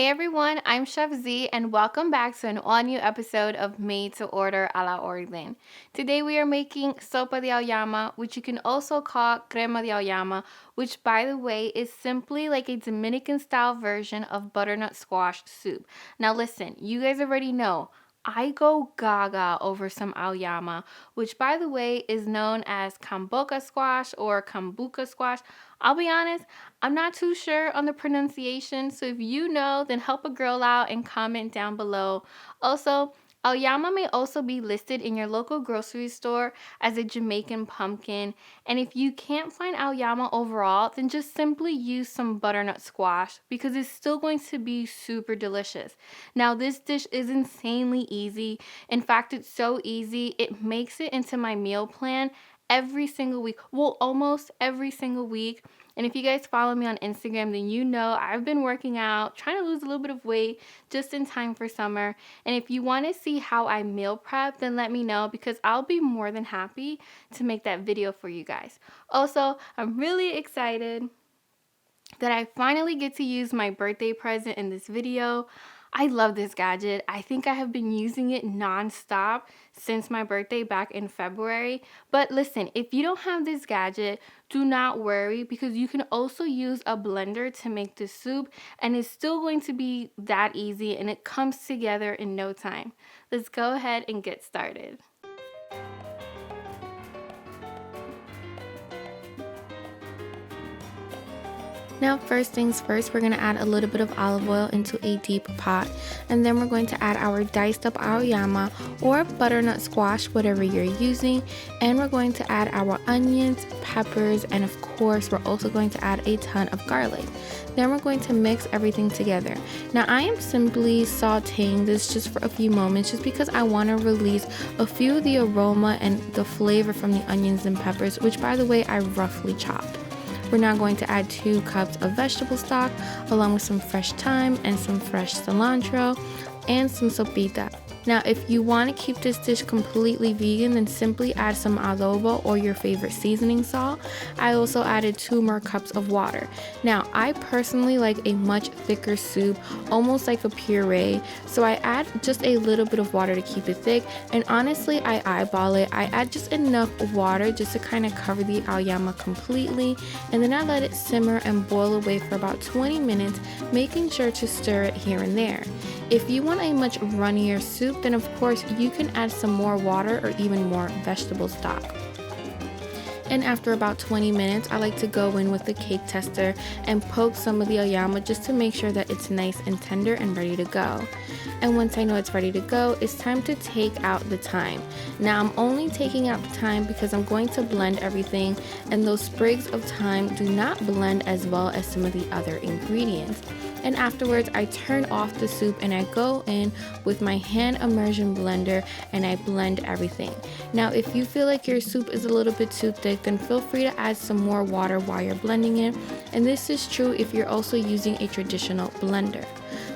Hey everyone, I'm Chef Z and welcome back to an all-new episode of Made to Order a la Orden. Today we are making Sopa de Auyama, which you can also call Crema de Auyama, which by the way is simply like a Dominican style version of butternut squash soup. Now listen, you guys already know I go gaga over some auyama, which by the way is known as Kaboucha squash or Kaboucha squash. I'll be honest, I'm not too sure on the pronunciation, so if you know, then help a girl out and comment down below. Also, Auyama may also be listed in your local grocery store as a Jamaican pumpkin, and if you can't find Auyama overall, then just simply use some butternut squash because it's still going to be super delicious. Now, this dish is insanely easy. In fact, it's so easy, it makes it into my meal plan every single week. Well, almost every single week. And if you guys follow me on Instagram, then you know I've been working out, trying to lose a little bit of weight just in time for summer. And if you want to see how I meal prep, then let me know because I'll be more than happy to make that video for you guys. Also, I'm really excited that I finally get to use my birthday present in this video. I love this gadget. I think I have been using it non-stop since my birthday back in February. But listen, if you don't have this gadget, do not worry because you can also use a blender to make this soup and it's still going to be that easy and it comes together in no time. Let's go ahead and get started. Now first things first, we're going to add a little bit of olive oil into a deep pot, and then we're going to add our diced up auyama or butternut squash, whatever you're using, and we're going to add our onions, peppers, and of course we're also going to add a ton of garlic. Then we're going to mix everything together. Now I am simply sauteing this just for a few moments just because I want to release a few of the aroma and the flavor from the onions and peppers, which by the way I roughly chopped. We're now going to add 2 cups of vegetable stock along with some fresh thyme and some fresh cilantro and some sopita. Now if you want to keep this dish completely vegan, then simply add some adobo or your favorite seasoning salt. I also added 2 more cups of water. Now I personally like a much thicker soup, almost like a puree, so I add just a little bit of water to keep it thick, and honestly I eyeball it. I add just enough water just to kind of cover the auyama completely, and then I let it simmer and boil away for about 20 minutes, making sure to stir it here and there. If you want a much runnier soup, then of course you can add some more water or even more vegetable stock. And after about 20 minutes, I like to go in with the cake tester and poke some of the auyama just to make sure that it's nice and tender and ready to go. And once I know it's ready to go, it's time to take out the thyme. Now I'm only taking out the thyme because I'm going to blend everything, and those sprigs of thyme do not blend as well as some of the other ingredients. And afterwards I turn off the soup and I go in with my hand immersion blender and I blend everything. Now if you feel like your soup is a little bit too thick, then feel free to add some more water while you're blending it, and this is true if you're also using a traditional blender.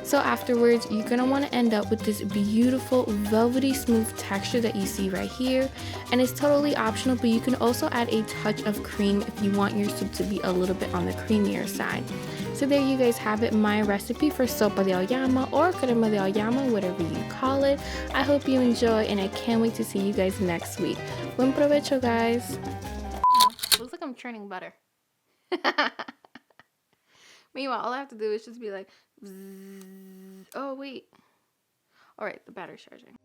So afterwards you're going to want to end up with this beautiful velvety smooth texture that you see right here, and it's totally optional, but you can also add a touch of cream if you want your soup to be a little bit on the creamier side. So there you guys have it, my recipe for Sopa de Auyama or Crema de Auyama, whatever you call it. I hope you enjoy and I can't wait to see you guys next week. Buen provecho, guys. Looks like I'm churning butter. Meanwhile, all I have to do is just be like, oh wait. Alright, the battery's charging.